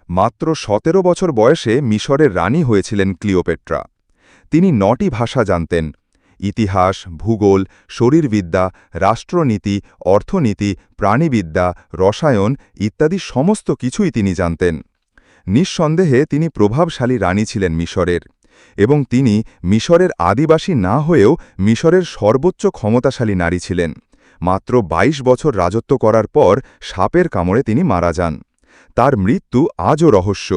মাত্র ১৭ বছর বয়সে মিশরের রানী হয়েছিলেন ক্লিওপেট্রা। তিনি ৯টি ভাষা জানতেন। ইতিহাস, ভূগোল, শরীরবিদ্যা, রাষ্ট্রনীতি, অর্থনীতি, প্রাণীবিদ্যা, রসায়ন ইত্যাদি সমস্ত কিছুই তিনি জানতেন। নিঃসন্দেহে তিনি প্রভাবশালী রানী ছিলেন মিশরের, এবং তিনি মিশরের আদিবাসী না হয়েও মিশরের সর্বোচ্চ ক্ষমতাশালী নারী ছিলেন। মাত্র ২২ বছর রাজত্ব করার পর সাপের কামড়ে তিনি মারা যান। তার মৃত্যু আজও রহস্য।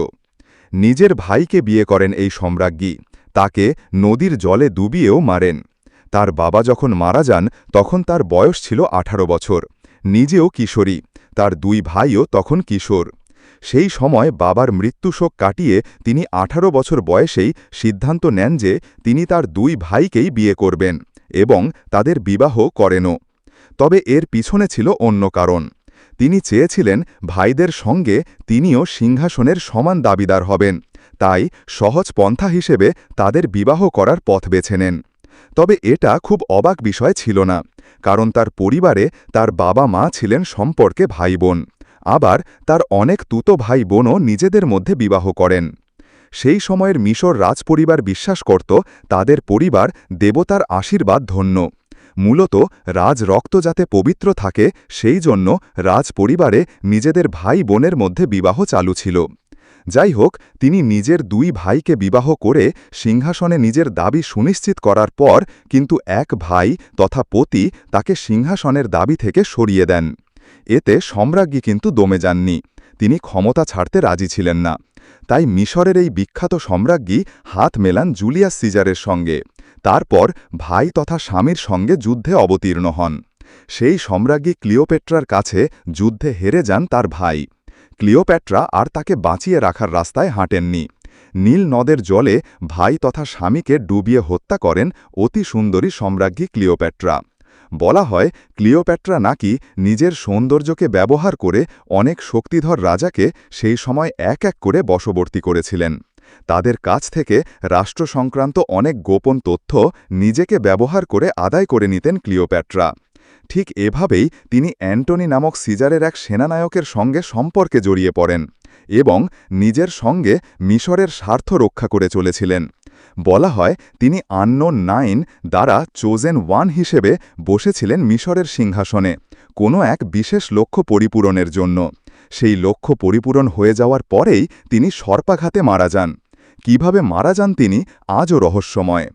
নিজের ভাইকে বিয়ে করেন এই সম্রাজ্ঞী, তাকে নদীর জলে ডুবিয়েও মারেন। তার বাবা যখন মারা যান তখন তার বয়স ছিল ১৮ বছর, নিজেও কিশোরী, তার ২ ভাইও তখন কিশোর। সেই সময় বাবার মৃত্যুশোক কাটিয়ে তিনি ১৮ বছর বয়সেই সিদ্ধান্ত নেন যে তিনি তার ২ ভাইকেই বিয়ে করবেন, এবং তাদের বিবাহ করেনও। তবে এর পিছনে ছিল অন্য কারণ। তিনি চেয়েছিলেন ভাইদের সঙ্গে তিনিও সিংহাসনের সমান দাবিদার হবেন, তাই সহজ পন্থা হিসেবে তাদের বিবাহ করার পথ বেছে নেন। তবে এটা খুব অবাক বিষয় ছিল না, কারণ তার পরিবারে তার বাবা মা ছিলেন সম্পর্কে ভাই বোন, আবার তার অনেক তুতো ভাই বোনও নিজেদের মধ্যে বিবাহ করেন। সেই সময়ের মিশর রাজপরিবার বিশ্বাস করত তাদের পরিবার দেবতার আশীর্বাদ ধন্য। মূলত রাজ রক্ত যাতে পবিত্র থাকে সেই জন্য রাজপরিবারে নিজেদের ভাই বোনের মধ্যে বিবাহ চালু ছিল। যাই হোক, তিনি নিজের ২ ভাইকে বিবাহ করে সিংহাসনে নিজের দাবি সুনিশ্চিত করার পর কিন্তু এক ভাই তথা পতি তাকে সিংহাসনের দাবি থেকে সরিয়ে দেন। এতে সম্রাজ্ঞী কিন্তু দমে যাননি, তিনি ক্ষমতা ছাড়তে রাজি ছিলেন না। তাই মিশরের এই বিখ্যাত সম্রাজ্ঞী হাত মেলান জুলিয়াস সিজারের সঙ্গে। তারপর ভাই তথা স্বামীর সঙ্গে যুদ্ধে অবতীর্ণ হন। সেই সম্রাজ্ঞী ক্লিওপেট্রার কাছে যুদ্ধে হেরে যান তার ভাই। ক্লিওপেট্রা আর তাকে বাঁচিয়ে রাখার রাস্তায় হাঁটেননি। নীল নদের জলে ভাই তথা স্বামীকে ডুবিয়ে হত্যা করেন অতি সুন্দরী সম্রাজ্ঞী ক্লিওপেট্রা। বলা হয় ক্লিওপেট্রা নাকি নিজের সৌন্দর্যকে ব্যবহার করে অনেক শক্তিধর রাজাকে সেই সময় এক এক করে বশবর্তী করেছিলেন। তাদের কাছ থেকে রাষ্ট্র সংক্রান্ত অনেক গোপন তথ্য নিজেকে ব্যবহার করে আদায় করে নিতেন ক্লিওপেট্রা। ঠিক এভাবেই তিনি অ্যান্টনি নামক সিজারের এক সেনানায়কের সঙ্গে সম্পর্কে জড়িয়ে পড়েন এবং নিজের সঙ্গে মিশরের স্বার্থ রক্ষা করে চলেছিলেন। বলা হয় তিনি আননোন 9 দ্বারা চোজেন 1 হিসেবে বসেছিলেন মিশরের সিংহাসনে কোনো এক বিশেষ লক্ষ্য পরিপূরণের জন্য। সেই লক্ষ্য পরিপূরণ হয়ে যাওয়ার পরেই তিনি সর্পাঘাতে মারা যান। কিভাবে মারা যান তিনি আজও রহস্যময়।